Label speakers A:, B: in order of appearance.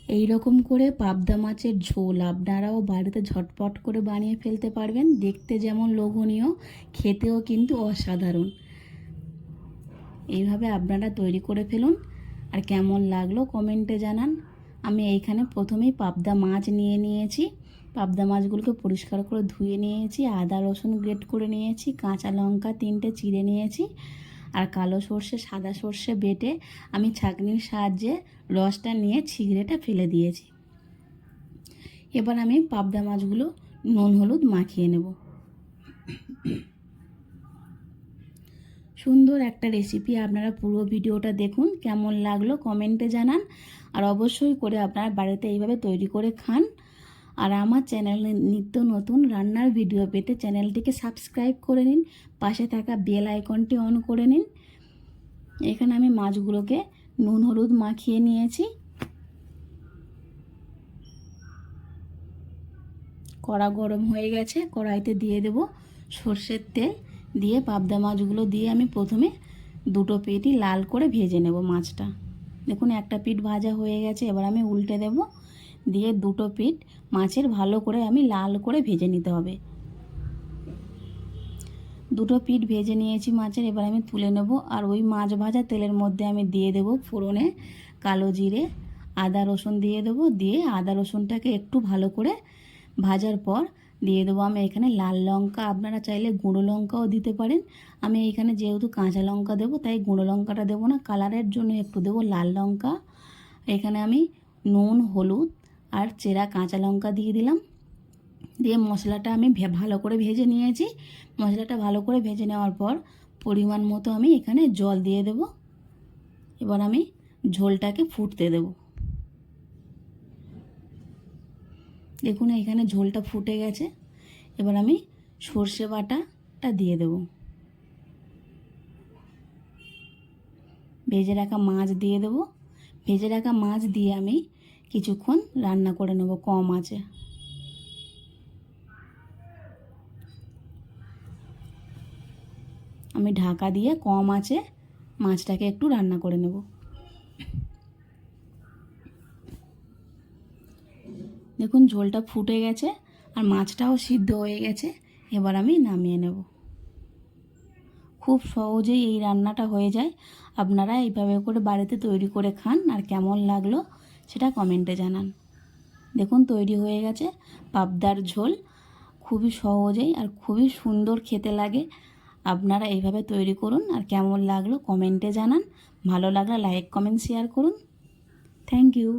A: এই রকম করে পাবদা মাছের ঝোল আপনারাও বাড়িতে ঝটপট করে বানিয়ে ফেলতে পারবেন। দেখতে যেমন লোভনীয়, খেতেও কিন্তু অসাধারণ। এইভাবে আপনারা তৈরি করে ফেলুন, আর কেমন লাগলো কমেন্টে জানান। আমি এইখানে প্রথমেই পাবদা মাছ নিয়ে নিয়েছি। পাবদা মাছগুলোকে পরিষ্কার করে ধুয়ে নিয়েছি, আদা রসুন গ্রেট করে নিয়েছি, কাঁচা লঙ্কা 3টে চিড়ে নিয়েছি, আর কালো সর্ষে সাদা সর্ষে বেটে আমি ছাঁকনির সাহায্যে রসটা নিয়ে ছিগড়েটা ফেলে দিয়েছি। এবার আমি পাবদা মাছগুলো নুন হলুদ মাখিয়ে নেব। সুন্দর একটা রেসিপি, আপনারা পুরো ভিডিওটা দেখুন, কেমন লাগলো কমেন্টে জানান, আর অবশ্যই করে আপনারা বাড়িতে এইভাবে তৈরি করে খান। আর আমার চ্যানেলে নিত্য নতুন রান্নার ভিডিও পেতে চ্যানেলটিকে সাবস্ক্রাইব করে নিন, পাশে থাকা বেল আইকনটি অন করে নিন। এখানে আমি মাছগুলোকে নুন হলুদ মাখিয়ে নিয়েছি। কড়া গরম হয়ে গেছে, কড়াইতে দিয়ে দেব সর্ষের তেল, দিয়ে পাবদা মাছগুলো দিয়ে আমি প্রথমে দুটো পিঠই লাল করে ভেজে নেব মাছটা। দেখুন একটা পিঠ ভাজা হয়ে গেছে, এবার আমি উল্টে দেব, দিয়ে দুটো পিঠ মাছের ভালো করে আমি লাল করে ভেজে নিতে হবে। দুটো পিঠ ভেজে নিয়েছি মাছের, এবার আমি তুলে নেব। আর ওই মাছ ভাজা তেলের মধ্যে আমি দিয়ে দেব ফোড়নে কালো জিরে, আদা রসুন দিয়ে দেবো। দিয়ে আদা রসুনটাকে একটু ভালো করে ভাজার পর দিয়ে দেবো আমি এখানে লাল লঙ্কা, আপনারা চাইলে গুঁড়ো লঙ্কাও দিতে পারেন। আমি এখানে যেহেতু কাঁচা লঙ্কা দেবো তাই গুঁড়ো লঙ্কাটা দেবো না, কালারের জন্য একটু দেবো লাল লঙ্কা। এখানে আমি নুন হলুদ আর চেরা কাঁচা লঙ্কা দিয়ে দিলাম। দিয়ে মশলাটা আমি ভালো করে ভেজে নিয়েছি। মশলাটা ভালো করে ভেজে নেওয়ার পর পরিমাণ মতো আমি এখানে জল দিয়ে দেব। এবার আমি ঝোলটাকে ফুটতে দেব। দেখুন এখানে ঝোলটা ফুটে গেছে। এবার আমি সর্ষে বাটাটা দিয়ে দেব, ভেজে রাখা মাছ দিয়ে দেব। ভেজে রাখা মাছ দিয়ে আমি কিছুক্ষণ রান্না করে নেব কম আঁচে। আমি ঢাকা দিয়ে কম আঁচে মাছটাকে একটু রান্না করে নেব। দেখুন ঝোলটা ফুটে গেছে আর মাছটাও সিদ্ধ হয়ে গেছে। এবার আমি নামিয়ে নেব। খুব সহজেই এই রান্নাটা হয়ে যায়। আপনারা এইভাবে করে বাড়িতে তৈরি করে খান, আর কেমন লাগলো সেটা কমেন্টে জানান। দেখুন তৈরি হয়ে গেছে পাবদার ঝোল, খুবই সহজেই আর খুবই সুন্দর খেতে লাগে। আপনারা এইভাবে তৈরি করুন, আর কেমন লাগলো কমেন্টে জানান। ভালো লাগলে লাইক কমেন্ট শেয়ার করুন। Thank you.